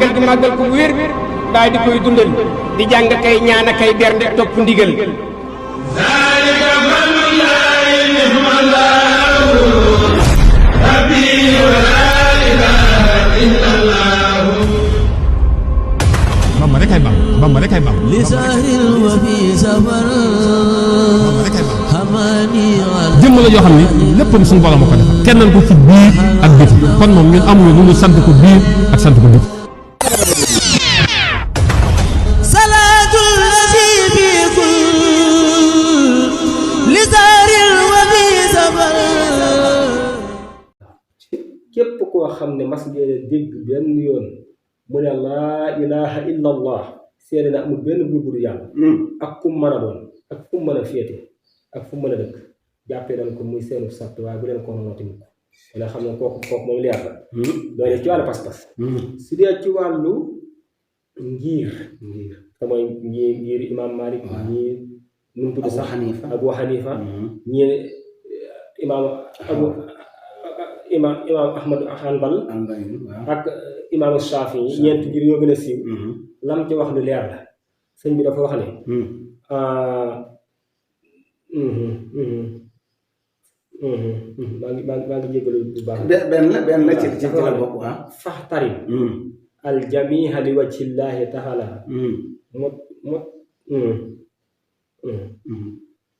màggal gi màggal ko wér daal di koy dundal di jàng kay ñaan kay bernde topp ndigal Bamba rek ay Bamba Bamba rek ay Bamba li sahril wa fi safar Bamba rek ay Bamba hamani jëmm la joo xam ne léppam suñu borom a ko defal kennal ko ci biir ak biti kon moom ñun amuñu lu ñu sant ko biir ak sant ko biti salatul lazi fi kull li sahril wa fi safar. képp koo xam ne mas ngeen a dégg benn yoon mu ne laa ilaha illa allah seede na amul benn buur bu dul yàlla ak fu mu mën a doon ak fu mu mën a féete ak fu mu mën a dëkk jàppee nañ ko muy seenu sàtt waaye bu leen ko nooti mukk wala xam ne kooku moom leer la doole ci wàllu pas-pas su dee ci wàllu ngir te mooy ngir imam Malik ñii nu mu tudd sax Abu Hanifa ñii imam Ahmadu Hanbal ak imam Shafi yi ñeent ngir yoo gën a siiw lam ci wax lu leer la sëñ bi dafa wax ne maa ngi jégalu bu baax benn la ci la bokk waa faxtarim al jamiha li wajhillahi taala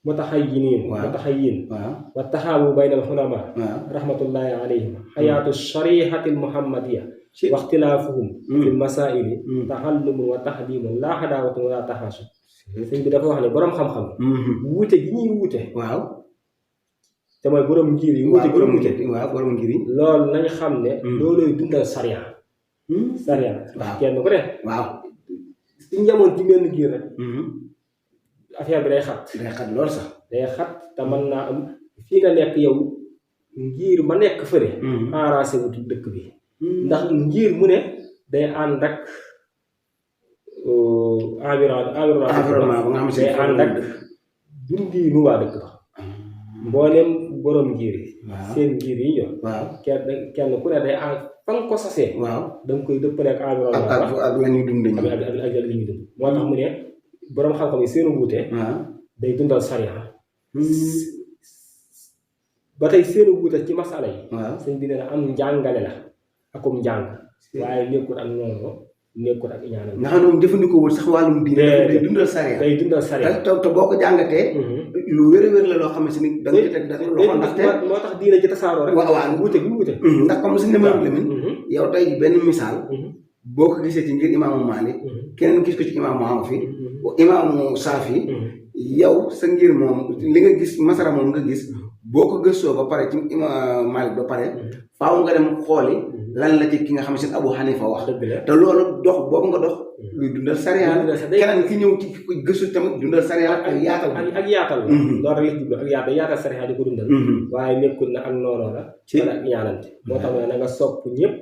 mutaxayyin wa taxaawu bayna al xulama rahmatullahi alayhim xayaatu sharihati al muhammadiya wa ixtilaafuhum fi masaili taxallumun wa taxdimun laa xadaawatun wala taxaasu sëñ bi dafa wax ne borom xam-xam wuute gi ñuy wuute waaw te mooy borom ngir yi wuute borom ngir yi loolu nañ xam ne looloy dundal sariya kenn ko de waaw suñ jamoon ci benn ngir rek affaire bi day xat lool sax day xat te mën naa am fii nga nekk yow ngir ma nekk fëre enragé wut dëkk bi ndax ngir mu ne day ànd ak environnement ba nga xam day ànd ak dundiinu waa dëkk ba mboolem borom ngir yi seen ngir yi ñor kenn ku ne day fa nga ko sasee da nga koy dëppale ak environnement ak la ñuy dund ak la ñuy dund moo tax mu ne borom xam-xam yi seenu wuute day dundal sariya ba tey seenu wuute ci masala yi sëñ bi nee na am njàngale la akum njàng waaye nekkul ak noonu nekkul ak ñaanal nga xam ne moom jëfandikoo wul sax wàllum diine day dundal sariya te boo ko jàngatee lu wér-wér la loo xam ne si ni da nga ci teg loxo ndaxte moo tax diine ci tasaaroo rek waaw wuute gi wuute ndax comme suñu demee Lamine yow tey benn misaal boo ko gisee ci ngir imaamu Malik keneen gis ko ci imaamu Hanafi imaamu Saafi yow sa ngir moom li nga gis masara moom nga gis boo ko gëstoo ba pare ci imaamu Malik ba pare faaw nga dem xooli lan la ci ki nga xam ne Abu Hanifa wax te loolu dox boobu nga dox luy dundal sariya keneen ki ñëw ci gëstu tamit dundal sariya ak yaatal loolu rek jublu ak yaatal sariya di ko dundal waaye nekkul na ak noonu la wala ak ñaanante moo tax na nga sopp ñëpp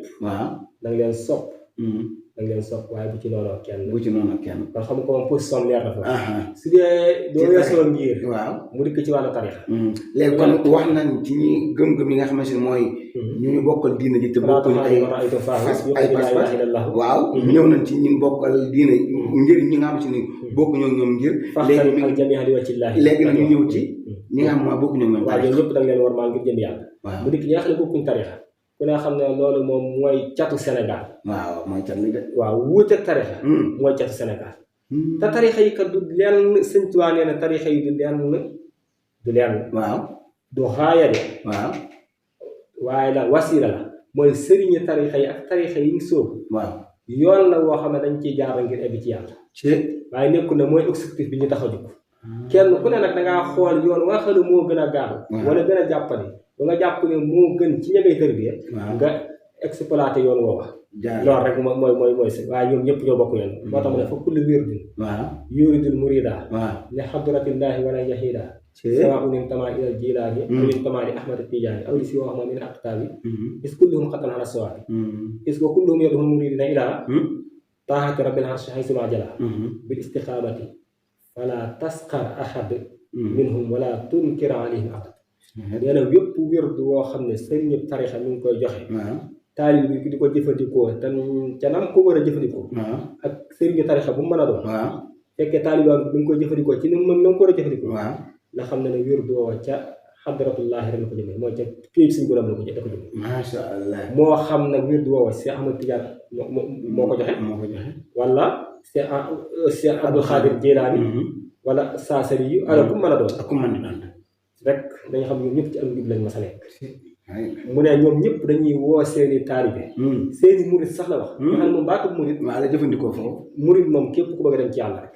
na nga leen sopp waaye bu ci noonu kenn kon xam ko moom position leer na fa su dee doo weesoo ngir mu dikk ci wàllu tarixa léegi kon wax nañ ci ñi gëm-gëm yi nga xamante ne mooy ñu bokkal diina ji te bokkuñu ay pas-pas waaw ñëw nañ ci ñi bokkal diina ngir ñi nga xamante ni bokkuñu ñoom ngir léegi nag ñu ñëw ci ñi nga xam ne bokkuñu ñoom waaw ñoom ñëpp da nga leen war maa ngir jëm yàlla mu dikk ñi nga xam ne bokkuñu tarixa ku ne xam ne loolu moom mooy catu Sénégal mooy cat li de waaw wuute tarixa mooy catu Sénégal te tarixa yi kat du lenn Sëñ Tuubaa nee na tarixa yi du lenn du xaaya de waaye la wasila la mooy sëriñi tarixa yi ak tarixa yi ngi sóobu yoon la woo xam ne dañ ciy jaar ngir egg ci yàlla waaye nekkul ne mooy objectif bi ñu tax a jóg kenn ku ne nag dangaa xool yoon waa xam ne moo gën a gaaw wala gën a jàppale ba nga jàpp ne moo gën ci ña ngay tërbiya nga exploité yoon woowa loolu rek mooy si waaye ñoom ñëpp ñoo bokk yoon moo tax mu ne fa kulli wirdin yuridul murida li hadratillahi wala yahida sawaa'un intamaa ilal jilaani aw intamaa li ahmad tijaani aw li siwaa min aqtaabi is kulluhum xatan ala sawaabi is wa kulluhum yad'u muridina ilaa taa'ati rabbil arshi haysumaa jala bil istiqaamati fala tasqar ahad minhum wala tunkir alayhim abad nee na wépp wérdu woo xam ne sëriñu tarixa mi ngi koy joxe taalib bi di ko jëfandikoo te ca nam ko war a jëfandikoo ak sëriñu tarixa bu mu mën a doon fekkee taalib bi nga koy jëfandikoo ci ni mu ko war a jëfandikoo nga xam ne wér doo ca xadratullahi rek la ko jëmee mooy ca kii suñu borom la ko jëmee masha Allah moo xam nag wér du woowa Cheikh Ahmad Tidiane moo ko joxe wala Cheikh Abdul Xaadir Jilaani wala saasari yu ala ku mën a doon ak ku mën a doon rek dañu xam ñoom ñëpp ci ak njub lañ ma sa nekk mu ne ñoom ñëpp dañuy woo seeni taalibe seeni murit sax la wax nga xam ne moom baatu murit maa la jëfandikoo foofu murit moom képp ku bëgg a dem ci yàlla rek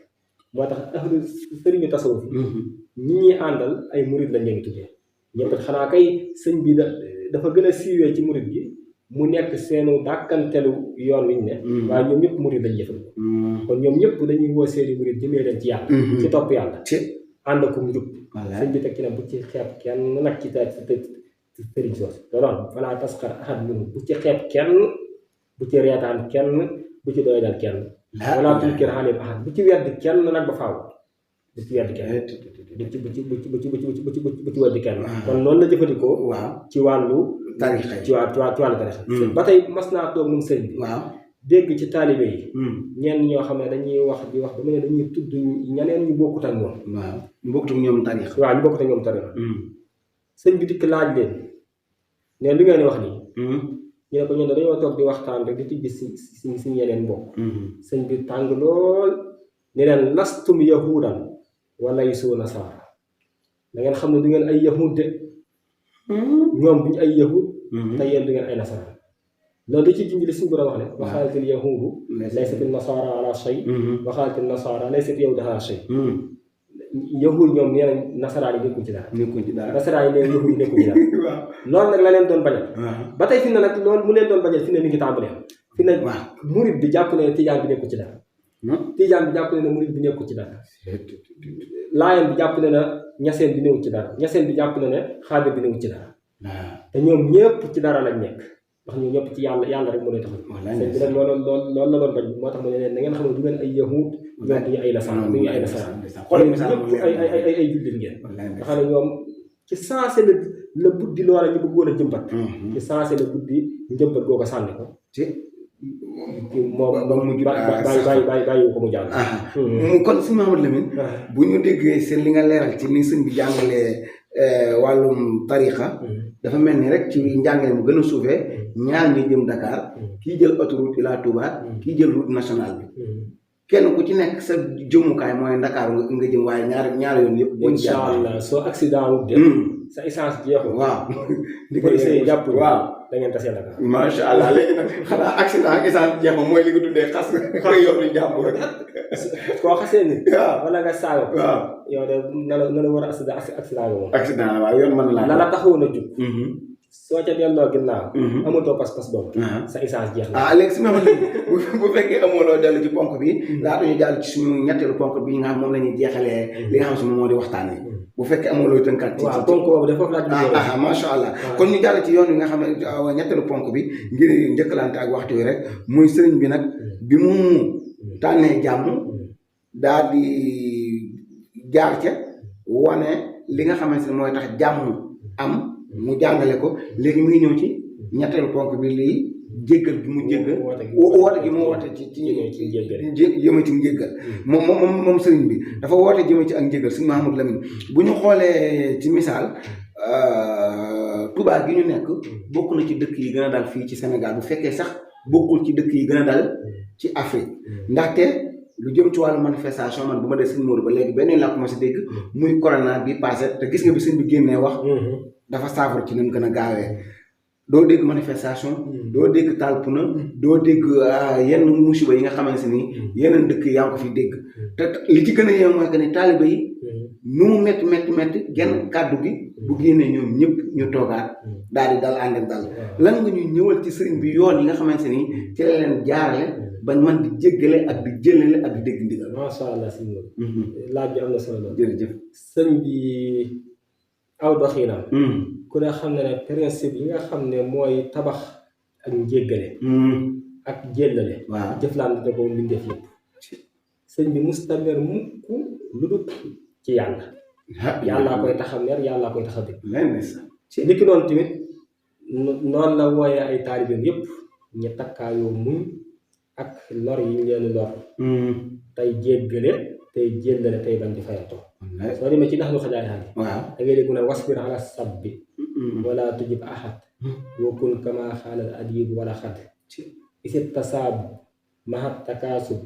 moo tax ahlu sëriñu tasawuf ñi ñuy àndal ay murit lañ leen tuddee ñëpp xanaa kay sëñ bi dafa gën a siiwee ci murit gi mu nekk seenu dàkkantelu yoon wi ñu ne waaye ñoom ñëpp murit lañ jëfandikoo kon ñoom ñëpp dañuy woo seeni murit jëmee leen ci yàlla ci topp yàlla ànd ko njub sëñ bi teg ci ne bu ci xeeb kenn nag ci sëriñ soosu loolu falaa tasxar ahad minhum bu ci xeeb kenn bu ci reetaan kenn bu ci doy dal kenn wala tunkir alayhim ahad bu ci wedd kenn nag ba faaw bu ci wedd kenn bu ci weddi kenn kon loolu la jëfandikoo ci wàllu tarixa ci wàllu tarixa ba tey mas naa toog moom sëriñ bi dégg ci taalibe yi ñenn ñoo xam ne dañuy wax di wax ba mu ne dañuy tudd ñeneen ñu bokkut ak ñoom ñu bokkut ak ñoom tarixa ñu bokkut ak ñoom tarixa sëñ bi dikk laaj leen ne li ngeen wax nii ñu ne ko ñun dañoo toog di waxtaan rek di ci gis si yeneen mbokk sëñ bi tàng lool ne leen lastum yahudan wala laysu nasaara da ngeen xam ne du ngeen ay yahud de ñoom duñu ay yahud te yéen du ngeen ay nasaraan loolu da ci junj li suñu borom wax ne waxaalatil yahudu laysat nasaara ala shay waxaalatil nasaara laysat yahuda ala shay yahud ñoom nee nañ nasaraan yi nekkuñ ci dara nasaraan yi nee yahud yi nekkuñ ci dara loolu nag la leen doon bañal ba tey fi ne nag loolu mu leen doon bañal fi ne mi ngi tàmbalee fi ne murid bi jàpp ne tijaan bi nekkuñ ci dara tijaan bi jàpp ne murid bi nekkuñ ci dara laayeen bi jàpp ne na ñaseen bi newuñ ci dara ñaseen bi jàpp ne ne xaadir bi newuñ ci dara te ñoom ñëpp ci dara lañ nekk ndax ñoom ñëpp ci yàlla rek moo lay taxal sëñ bi nag loolu la doon bañ moo tax mu ne leen da ngeen xam ne du ngeen ay yahud ñoom duñu ay nasaraan duñu ay nasaraan ñëpp ay jullit ngeen nga xam ne ñoom ci sensé la buddi loola ñu bëggoon a jëmbat ci sensé la buddi njëmbat googu sànni ko moom bàyyi ko mu jàll kon sëñ Mamadou Lamine bu ñu déggee seen li nga leeral ci ni sëñ bi jàngalee wàllum tariqa dafa mel ni rek ci njàngale mu gën a suufee ñaar ñi jëm Dakar kii jël autoroute ila Touba kii jël route nationale bi kenn ku ci nekk sa jëmukaay mooy Dakar nga jëm waaye ñaar yoon yëpp incha allah soo accident wut de sa essence jeexul di ko essayé jàpp da ngeen tasee Dakar macha allah léegi nag xanaa accident ak essence jeexul mooy li nga tuddee xas yoon yu jàpp rek koo xasee nit wala nga saago yow de na la war a accident moom accident la waaw yoon mën na la taxawoon a jug soo ca delloo ginnaaw amatoo pas-pas boobu sa essence jeex na léegi si ma bu fekkee amooloo dellu ci ponk bi laata ñu jàll ci suñu ñetteelu ponk bi nga xam moom la ñuy jeexalee li nga xam si moom moo di waxtaan yi bu fekkee amooloo tënkaat ci ponk boobu de foofu laa macha allah kon ñu jàll ci yoon wi nga xam ne ñetteelu ponk bi ngir njëkkalante ak waxtu wi rek muy sëriñ bi nag bi mu tànnee jàmm daal di jaar ca wane li nga xamante ne mooy tax jàmm am mu jàngale ko léegi mu ngi ñëw ci ñetteelu ponk bi lii jéggal gi mu jéggal woote gi mu woote ci jëme ci njéggal moom sëriñ bi dafa woote jëme ci ak njéggal sëriñ Mahamadou Lamine bu ñu xoolee ci misaal Touba gi ñu nekk bokk na ci dëkk yi gën a dal fii ci Sénégal bu fekkee sax bokkul ci dëkk yi gën a dal ci Afrique ndaxte lu jëm ci wàllu manifestation man bu ma dee sëñ Modou ba léegi benn laa commencé dégg muy corona bi passé te gis nga bi sëñ bi génnee wax dafa saafara ci nam gën a gaawee doo dégg manifestation doo dégg taal puna doo dégg yenn musiba yi nga xamante ni yeneen dëkk yaa ngi ko fi dégg te li ci gën a yem mooy que ni taaliba yi nu mu métti genn kàddu gi bu génnee ñoom ñëpp ñu toogaat daal di dal ànd dal lan nga ñuy ñëwal ci sëriñ bi yoon yi nga xamante ni ci la leen jaarale bañ man di jéggale ak di jëlale ak di dégg ndigal. macha allah si laaj bi am na solo lool. jërëjëf sëriñ bi aw doxinam ku ne xam ne principe yi nga xam ne mooy tabax ak njéggale ak jëllale jëflante ko mbindeef yëpp sëriñ bi mustamer mukk lu dul ci yàlla yàllaa koy tax a mer yàllaa koy tax a dégg niki noonu tamit noonu la wooyee ay taalibeem yépp ñu takkaayoo muñ ak lor yi ñu leen lor tey jéggale tey jéllale tey bañ di fayantoo soo demee ci nax lu xajaay xaali waaw da ngay dégg mu ne wasbir ala sabbi wala tujib ahad wa kun kama xaalal adib wala xad isit tasaab mahat takaasub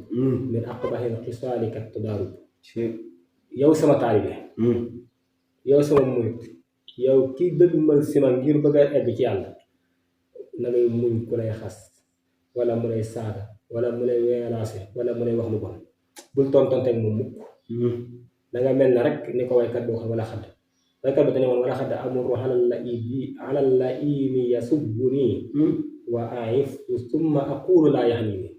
min aqbahil xisaalika tudaarub yow sama taalibe yow sama murit yow kii dëgmal si ma ngir bëgg a egg ci yàlla na ngay muñ ku lay xas wala mu lay saaga wala mu lay weeraase wala mu lay wax lu bon bul tontonteeg mu mukk da nga mel na rek ni ko waykat bi wax wala xadd waykat bi dañu woon wala xadd amuru alal la imi yasubbuni wa aif summa aqulu laa yaxnini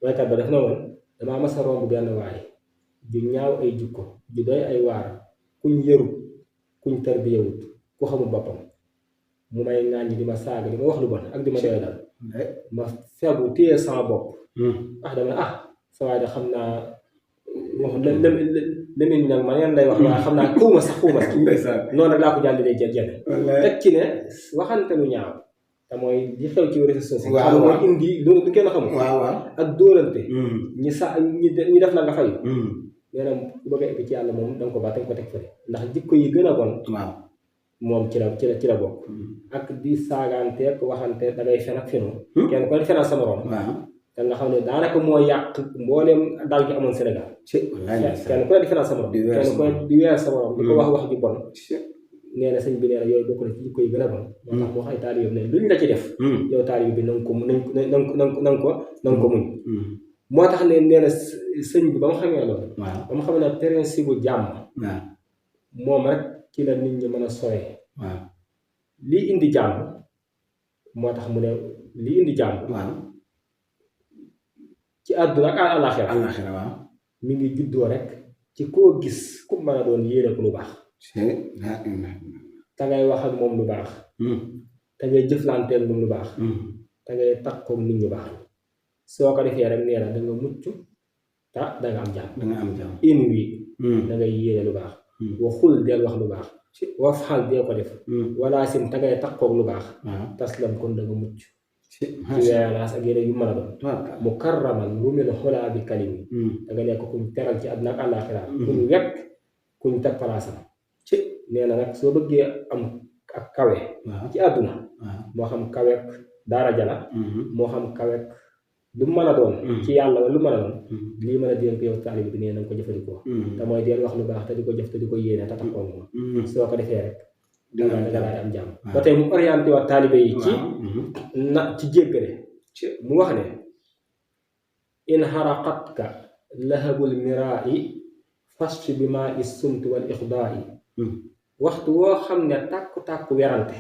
waykat ba daf na woon damaa mas a romb benn waay ju ñaaw ay jukko ju doy ay waar kuñ yëru kuñ tarbiyewut ku xamul boppam mu may ŋàññi di ma saaga di ma wax lu bon ak di ma doy dal ma fegu téye sama bopp dama sa waay de xam naa wax lemin nag ma neen lay wax waaye xam naa xuuma sax noonu rek laa ko jàll dee jël teg ci ne waxante lu ñaaw te mooy li xew ci réseaux sociaux xam mooy indi loolu du kenn xamul ak dóorante ñi def la nga fay nee na ku bëgg a egg ci yàlla moom da nga ko baax da nga ko teg fële ndax jikko yi gën a bon moom ci la bokk ak di saagaanteeg waxante da ngay fen ak fenu kenn ko di fenal sa morom te nga xam ne daanaka moo yàq mbooleem dal gi amoon Sénégal kenn ku ne di fenal sa morom kenn ku ne di weer sa morom di ko wax ju bon nee na sëñ bi nee na yooyu bokk na ci jikko yi gën a bon moo tax mu wax ay taalib ne luñ la ci def yow taalib bi na nga ko muñ moo tax ne nee na sëñ bi ba mu xamee loolu ba mu xamee ne principe bu jàmm moom rek ci la nit ñi mën a sowee lii indi jàmm moo tax mu ne lii indi jàmm ci àdduna ak àllaaxira mi ngi juddoo rek ci koo gis ku mën a doon yéene ko lu baax te ngay wax ak moom lu baax te ngay jëflanteel moom lu baax te ngay takkoog nit ñu baax soo ko defee rek nee na da nga mucc te da nga am jàmm in wi da ngay yéene lu baax waxul del wax lu baax wafxal dee ko def wala sim te ngay takkoog lu baax taslam kon da nga mucc ci weeraas ak yeneen yu mën a doon mu karraman lu mel xolaa bi kalimi da nga nekk kuñ teral ci àdduna ak àllaaxira kuñ wekk kuñ teg palaasam ci nee na nag soo bëggee am ak kawe ci àdduna moo xam kaweek daraja la moo xam kaweek lu mën a doon ci yàlla wala lu mën a doon lii mën a dénk yow taalib bi nee na nga ko jëfandikoo te mooy deel wax lu baax te di ko jëf te di ko yéene te taxoon moom soo ko defee rek danga daal am jàmm ba tey mu orienté waa taalibe yi ci jéggale mu wax ne in xaraqatka lahabul miraa'i fasfi bi maa is sumti wal ixdaa'i waxtu woo xam ne tàkku werante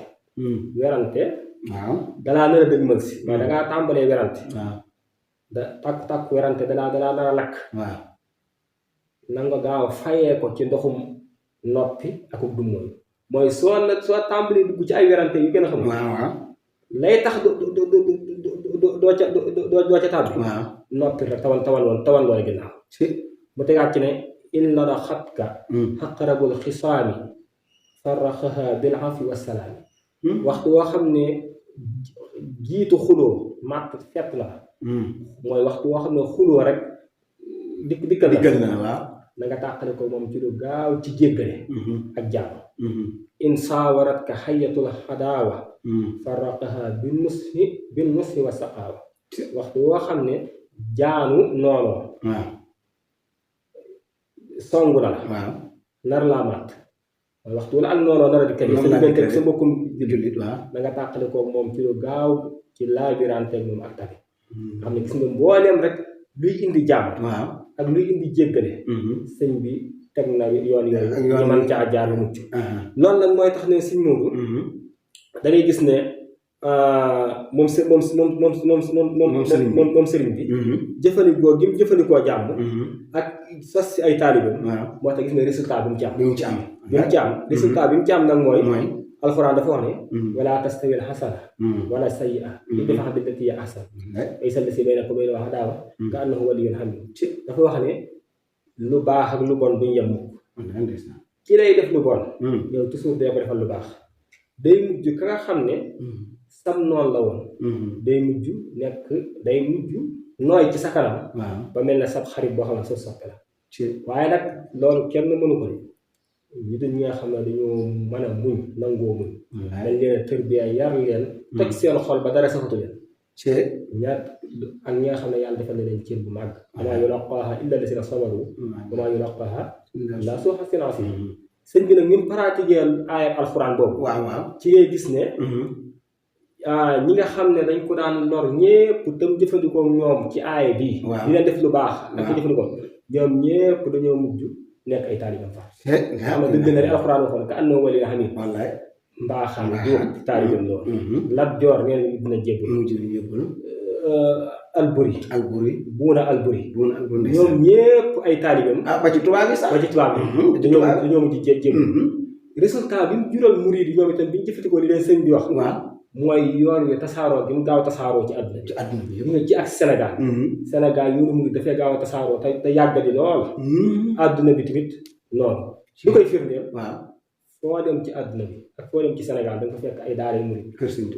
dalaa nar a dëgmal si waaye dangaa tàmbalee werante tàkku werante dalaa nar a lakk na nga gaaw fayee ko ci ndoxum noppi ak dummóoy mooy soo tàmbalee dugg ci ay werante yu gën a xamul lay tax doo ca tàbbi noppi rek tawan loolu ginnaaw mu tegaat ci ne in la da xatka xaqarabul xisaami farraxaha bil afi wassalaami waxtu woo xam ne jiitu xuloo màtt fett la mooy waxtu woo xam ne xuloo rek dikkal na na nga tàqale ko moom ci lu gaaw ci jéggale ak jàmm in saawarat ka xayatul xadaawa farraqaha bin nushi wa saqaawa waxtu woo xam ne jaanu noonoo songu la nar laa màtt mooy waxtu wala ak noonoo nar a dikkal sa diggante sa mbokkum jullit da nga tàqale ko moom ci lu gaaw ci laabirante moom ak tabi xam ne gis nga mbooleem rek luy indi jàmm ak luy indi jéggale sëñ bi teg na yoon yooyu ñu mën caa jaar lu mucc loolu nag mooy tax ne sëñ Moodu da ngay gis ne moom sëriñ bi jëfandikoo gi mu jëfandikoo jàmm ak sos si ay taalibam moo tax gis ne résultat bi mu ci am résultat bi mu ci am nag mooy alxuraan dafa wax ne wala tastawil xasana wala sayyi'a idfa' billatii hiya ahsan laysa llazii baynaka wa baynahu adaawa ka annahu waliyyun hamiim dafa wax ne lu baax ak lu bon duñ yem ki lay def lu bon yow toujours dee ko defal lu baax day mujj ka nga xam ne sam noonu la woon day mujj nooy ci sa kanam ba mel ne sab xarit boo xam ne sa soppe la waaye nag loolu kenn mënu ko ñu dañ ñi nga xam ne dañoo mën a muñ nangoo muñ dañ leen a tërbiya yar leen toj seen xol ba dara safatu leen ak ñi nga xam ne yàlla defal na leen cër bu màgg wamaa yulaqaaha illa llaziina sabaru wamaa yulaqaaha illaa zuu hazzin aziim sëñ bi nag ñun pratiqué aaya alxuraan boobu ci ngay gis ne ñi nga xam ne dañ ko daan lor ñépp tam jëfandikoo ñoom ci aaya bii di leen def lu baax ak ko jëfandikoo ñoom ñépp dañoo mujj nekk ay taalibam fa xam nga dëgg na ne alxuraan waxoon ka annahum waliyyun hamiim mbaaxaan jóob taalibam loolu Lat Joor nee na dina jébbal Alburi buuna Alburi ñoom ñépp ay taalibam ba ci tubaab yi sax dañoo mujj jébbal résultat bi mu jural murid yi ñoom itam bi ñu jëfandikoo li leen sëñ bi wax mooy yoon wi tasaaroo gi mu gaaw tasaaroo ci àdduna bi nga ci ak Sénégal yoonu murid dafay gaaw a tasaaroo te yàgg di lool àdduna bi tamit noonu lu koy firndeel foo dem ci àdduna bi ak foo dem ci Sénégal da nga ko fekk ay daara murid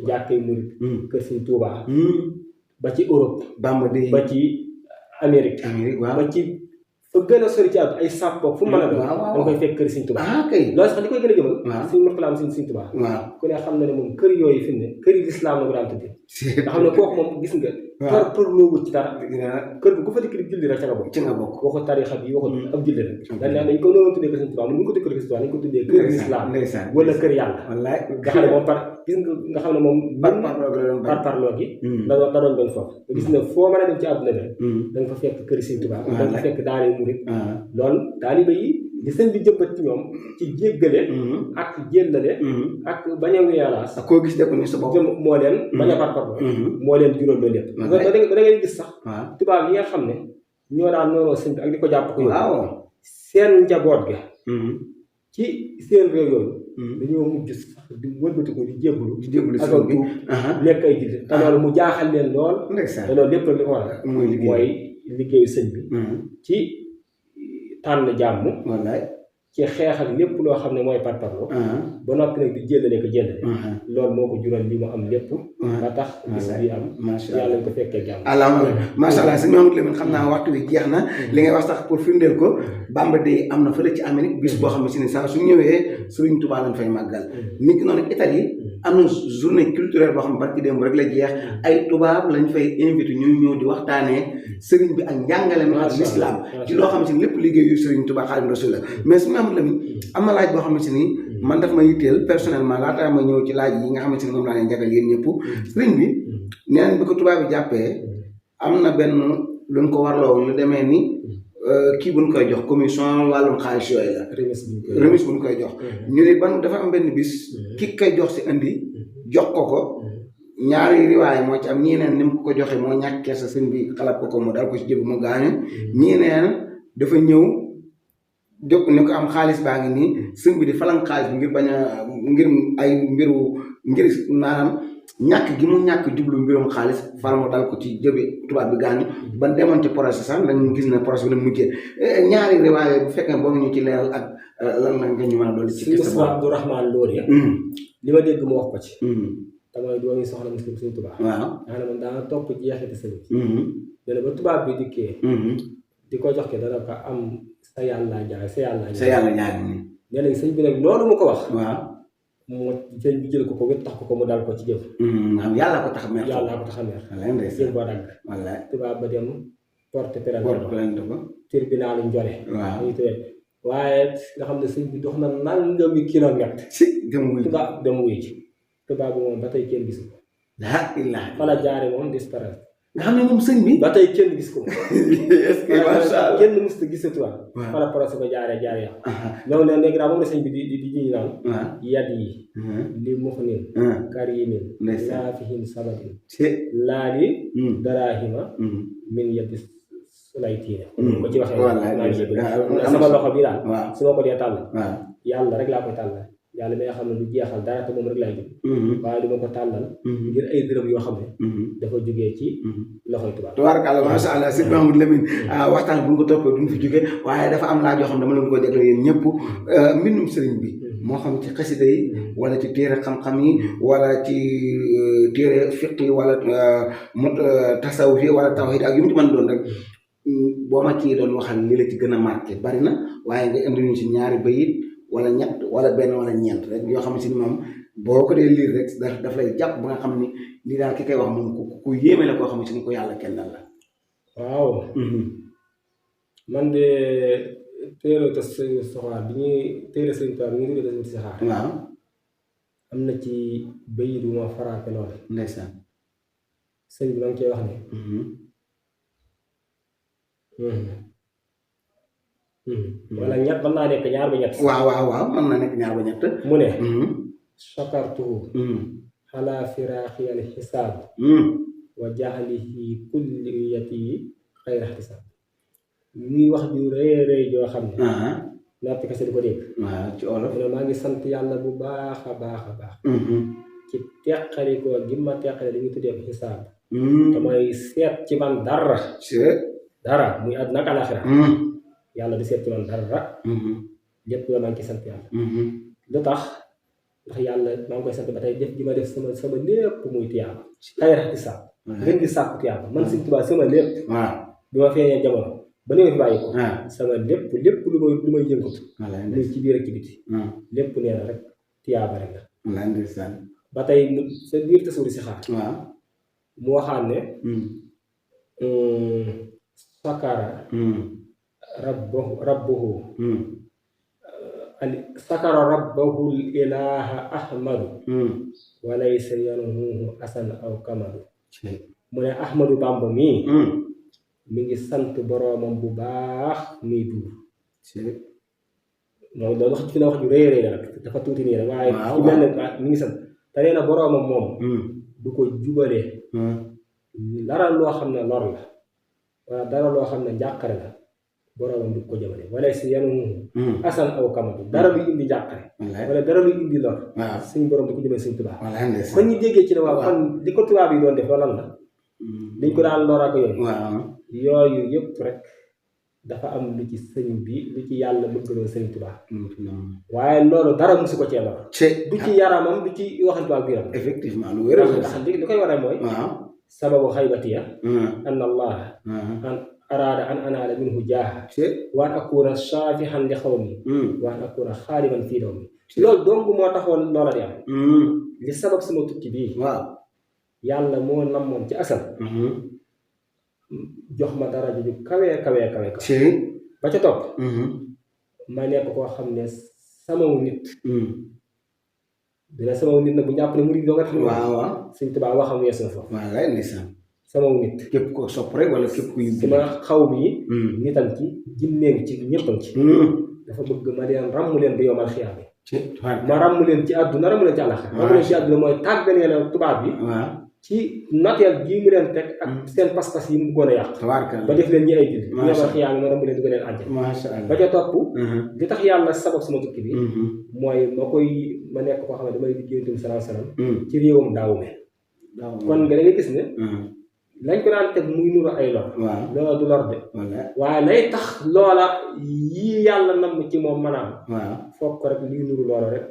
jàkkay murid kër Sëñ Tuubaa ba ci Europe ba ci Amérique ba ci fa gën a sori ci àdduna ay sàppoog fu mu mën a doon da nga koy fekk kër Sëñ Tuubaa loolu sax li koy gën a jëmal Sëñ Murtala am Sëñ Tuubaa ku ne xam na ne moom kër yooyu fi ne kër yi lislaam la ko daan tëddee nga xam ne kooku moom gis nga par loo wut ci dara kër bu ko fa dikk di julli rek ca nga bokk waxu tarixa bi waxu ab julli rek dañ ko noonu tuddee kër Sëñ Tuubaa mu ko tuddee kër Sëñ Tuubaa dañ ko tuddee kër lislaam wala kër yàlla nga xam ne moom nga xam ne moom par parloo gi da doon doon foofu gis nga foo mën a dem ci àdduna bi da nga fa fekk kër Sëñ Tuubaa da nga fa fekk daara murid loolu taaliba yi di sëñ bi jëmbat ci ñoom ci jéggale ak jéllale ak bañ a wéyalaas ak koo gis def ni sa bopp moo leen bañ a parparloo moo leen jural loolu lépp da ngay gis sax tubaab yi nga xam ne ñoo daan noonu sëñ bi ak di ko jàpp ko yóbbu seen njaboot ga ci seen réew yooyu dañoo mujj sax di wëlbati ko di jébbalu ak tuub nekk ay jullit te loolu mu jaaxal leen lool te loolu lépp li ko waral mooy liggéeyu sëñ bi ci tànn jàmm ci xeex ak lépp loo xam ne mooy parparloo ba noppi nag di jëllale loolu moo ko jural li mu am lépp ba tax bis bi am yàlla ñu ko fekkee jàmm macha allah sëñ Mamadou Lamine xam naa waxtu wi jeex na li ngay wax sax pour firndeel ko Bamba Day am na fële ci Amérique bis boo xam ne si ne saa su ñëwee Sëriñ Tuubaa lañ fay màggal nit ki noonu Italie am na journée culturelle boo xam ne barki démb rek la jeex ay tubaab lañ fay invité ñuy ñëw di waxtaanee sëriñ bi ak njàngale mi ak l'islam ci loo xam ne si lépp liggéeyu Sëriñ Tuubaa Xaadimu Rasuul la mais sëñ Mamadou Lamine am na laaj boo xam ne si nii man daf ma yitteel personnellement laataa ma ñëw ci laaj yi nga xamante ne moom laa leen jagal yéen ñëpp sëriñ bi nee nañ bi ko tubaab bi jàppee am na benn luñ ko warloo lu demee ni kii buñ koy jox commission wàllum xaalis yooyu la remise buñ koy jox ñu ne ban dafa am benn bis ki koy jox si indi jox ko ñaari riwaay moo ci am ñii neen ni mu ko joxe moo ñàkk kersa sëñ bi xalaat ko mu dal ko ci jëb mu gaañu ñii neen dafa ñëw jóg ni ko am xaalis baa ngi nii sëñ bi di falang xaalis bi ngir bañ a ngir ay ngir maanaam ñàkk gi mu ñàkk jublu mbirum xaalis far mu dal ko ci jëbi tubaab bi gaañu ban demoon ci procès sax lañ gis ne procès bi na mujjee ñaari riwaay bu fekkee boo ñu ci leeral ak lan la nga ñu mën a dolli ci Sëñ Abdourahmane Lo li ma dégg mu wax ko ci te mooy doomi soxna muslim Sëñ Tuubaa daana moom daana topp jeexiti sëñ bi ne ba tubaab bi dikkee di ko jox ke dana ko am sa yàlla jaay nee nañ sëñ bi nag loolu mu ko wax mu sëñ bi jël ko wét tax ko mu dal ko ci jëf yàlla ko tax a mer jël ko dagg tubaab ba dem porte plainte ko tribunal Njole waaye nga xam ne sëñ bi dox na nangami kilomètre tubaab dem wuy ci tubaab bi moom ba tey kenn gisu ko fa la jaare moom disparaître nga xam ne moom sëñ bi ba tey kenn gis ko est-ce que macha allah kenn mës ta gisatu fa la procès ba jaare yàqu ñoom ne léegi daal moom la sëñ bi di ñu naan yad yi li muxnin karimin laafihin sabatin laali darahima min yaddi sulay tiine ko ci waxee sama loxo bi daal su ma ko dee tàll yàlla rek laa koy tàllal yàlla mi nga xam ne du jeexal dara te moom rek laay jóg waaye du ma ko tàllal ngir ay dërëm yoo xam ne dafa jógee ci loxoy tubaab tubaarkàlla macha allah sëñ Mamadou Lamine waxtaan bu ñu ko toppee duñ fi jógee waaye dafa am laaj yoo xam ne dama leen ko jagle yéen ñëpp mbindum sëriñ bi moo xam ci xasida yi wala ci téere xam-xam yi wala ci téere fiq yi wala tasawuf yi wala tawhid ak yu mu ci mën doon rek boo ma ci doon waxal li la ci gën a marqué bari na waaye nga indi ñu ci ñaari bayit wala ñett wala benn wala ñeent rek yoo xam si ni moom boo ko dee lire rek daf lay jàpp ba nga xam ni lii daal ki koy wax moom ku yéeme la koo xam si ni ko yàlla kenn la. waaw. man de téere tas saxaar bi ñuy téere sëñ Tuubaa bi ñu ngi tuddee saxaar. waaw. am na ci bayit bu ma faraate lool. ndeysaan. sëñ bi ma ngi koy wax ne. wala ñett mën naa nekk ñaar ba ñett. waaw mën na nekk ñaar ba ñett. mu ne. shakartuhu ala firaaxi al xisaab. wa jaxlihi kulliyati xayra xisaab. muy wax ju rëy joo xam ne. natt kese di ko dégg. waaw ci olof. maa ngi sant yàlla bu baax a baax a baax. ci teqalikoo gi ma teqale li ñu tuddee xisaab. te mooy seet ci man dara. dara muy àdduna ak àllaaxira. yàlla di seet ci man dara. lépp la maa ngi ciy sant yàlla. lu tax ndax yàlla maa ngi koy sant ba tey def gi ma def sama lépp muy tiyaaba. xayra xisaab. ngeen di sàkku tiyaaba man Sëñ Tuubaa sama lépp. bi ma feeñee jamono ba ni ma fi bàyyi ko. sama lépp lu may yëngatu. muy ci biir ak ci biti. lépp nee na rek tiyaaba rek la. ba tey sa biir tasawur si xaar. mu waxaat ne. sakara rabbuhu sakara rabbahu ilaha ahmadu walaysa yanuhu asan aw kamadu. mu ne Ahmadu Bamba mii mi ngi sant boroomam bu baax muy duur. moom loolu wax fi na wax ju rëy rëy la nag dafa tuuti nii rek waaye ci mel ne mi ngi sant te nee na boroomam moom du ko jubalee dara loo xam ne lor la wala dara loo xam ne njàqare la boroomam du ko jëmale wala si yanu asan aw kamadu dara luy indi njàqare wala dara luy indi lor suñ boroom du ko jëmale Sëñ Tuubaa. kon ñu déggee ci ne waaw kon li ko tubaab yi doon def lan la liñ ko daan lor ak yooyu yëpp rek dafa am lu ci sëñ bi lu ci yàlla bëggaloon Sëñ Tuubaa. waaye loolu dara musu ko cee lor du ci yaramam du ci waxantu ak biiram. effectivement lu wér ndax li koy waral mooy sababu xaybatiya an allah an araada an anaala minhu jaaha wa an akuna shaafihan li xawmi wa an akuna xaaliman fii dawmi. loolu donc moo taxoon loola di am. li sabab sama tukki bii. yàlla moo namoon ci asal. jox ma dara ju kawe. ba ca topp. ma nekk koo xam ne samaw nit. dina samaw nit nag bu jàpp ne murid doo nga xam ne. Sëñ Tuubaa waxam weesu na foofu. samaw nit. képp ko sopp rek wala képp ku sama xaw mi. nitam ci jinneeg ci ñëppam ci. dafa bëgg ma leen ràmm leen ba yomal xiyaam. ma ràmm leen ci àdduna ràmm leen ci àllaxira. ràmm leen ci àdduna mooy tàggalee la tubaab bi. ci noteel gii mu leen teg ak seen pas-pas yi mu bëggoon a yàq. ba def leen ñi ay julli. ma yomal xiyaam ma ràmm leen dugal leen àjjana. ba ca topp. li tax yàlla sabab sama tukki bi. mooy ma nekk koo xam ne damay liggéey Yonent bi sallallahu alayhi wasallam ci réewum daawume. kon nga da ngay gis ne. lañ ko daan teg muy nuru ay lor. loola du lor de. waaye lay tax loola yii yàlla nam ci moom maanaam. foog ko rek liy nuru loola rek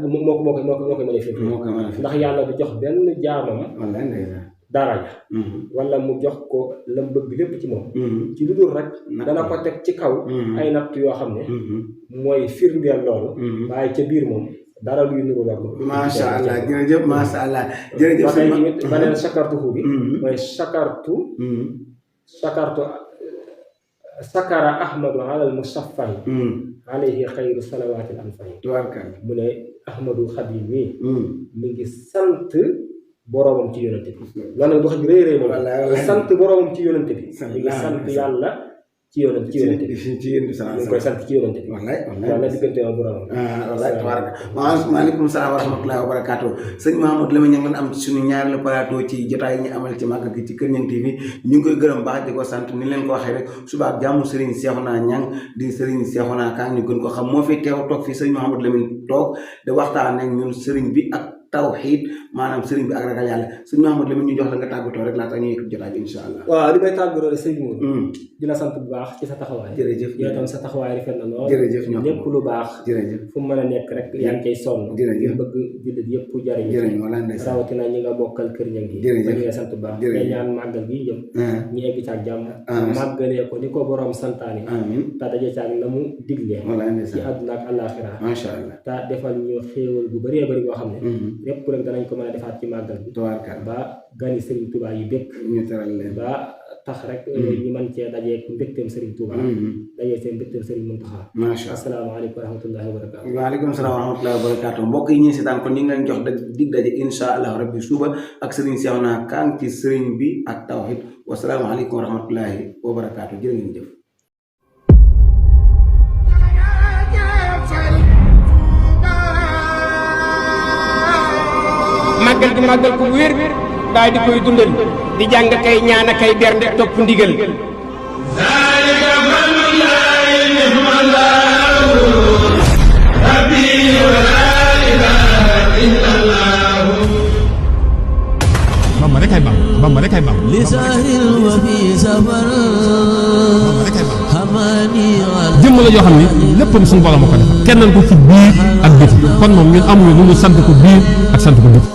moo koy mën a fi. ndax yàlla du jox benn jaamam. daraja. wala mu jox ko la mu bëgg lépp ci moom. ci lu dul rek. dana ko teg ci kaw. ay natt yoo xam ne. mooy firndeel loolu. waaye ca biir moom. dara luy nuru lor. macha allah jërëjëf macha allah jërëjëf. ba tey sakartuhu bi. mooy sakartu sakara ahmadu alal musaffahi. alayhi xayru salawaatil anfahi. mu ne ahmadu xadim mi ngi sant boroomam ci yonante bi. loolu nag du wax ju rëy rëy moom. sant boroomam ci yonante bi. mi ngi sant yàlla. ci yonent bi ñu koy sant ci yonent bi. wallaay diggante ak borom. wallaay tabaraka. maaleykum salaam wa rahmatullahi wa barakaatu. sëñ Mouhamadou Lamine ñu ngi am suñu ñaareelu plateau ci jotaay yi ñu amal ci màggal gi ci Kër Niang TV ñu ngi koy gërëm baax di ko sant ni leen ko waxee rek suba ak jàmm Serigne Cheikhouna Niang di Serigne Cheikhouna Kang ñu gën ko xam moo fi teew toog fii sëñ Mouhamadou Lamine toog di waxtaan ak ñun Serigne bi ak tawxiid maanaam sëriñ bi ak ragal yàlla sëñ Mahamadou Lamine ñu jox la nga tàggatoo rek laata ñuy yëkkati jotaay bi incha allah. waaw li may tàggatoo rek sëriñ Modou di la sant bu baax ci sa taxawaay. jërëjëf yow tam sa taxawaay rafet na lool. jërëjëf ñoom lépp lu baax. jërëjëf fu mu mën a nekk rek yaa ngi koy sonn. jërëjëf bëgg jullit yëpp jariñ. jërëjëf wala ndeysaan rawatina ñi nga bokkal kër ña ngi. jërëjëf ñu ngi sant bu baax. jërëjëf te ñaan màggal gi jëm. ñu egg ci ak jàmm. màggalee ko ni ko borom santaane. amiin te daje ci ak na mu diglee. wala ci ndeysaan àdduna ak àllaaxira. macha allah te defal ñu xéewal bu bëree bëri boo xam ne. lépp rek danañ ko mën a defaat ci màggal bi. tubaarkal ba gani Serigne Touba yi bépp. ñu teral leen ba tax rek ñu mën cee dajeeg mbégteem Serigne Touba. dajee seen mbégteem Serigne Mountakha. macha allah asalaamaaleykum wa rahmatullahi wa barakaatu. waaleykum salaam wa rahmatullahi wa barakaatu mbokk yi ñuy seetaan kon ñu ngi leen jox dig daje insha allah rabbi suba ak Serigne Cheikhouna Kane ci Serigne bi ak tawhid wasalaamaaleykum wa rahmatullahi wa barakaatu jërë ngeen jëf. màggal gi màggal ko wér daal di koy dundal di jàng kay ñaan kay bernde topp ndigal Bamba rek ay bam Bamba rek ay bam li sahril wa fi safar hamani jëmm la joo xam ne léppam suñu borom a ko defal kennal ko ci biir ak biti kon moom ñun amuñu lu ñu sant ko biir ak sant ko biti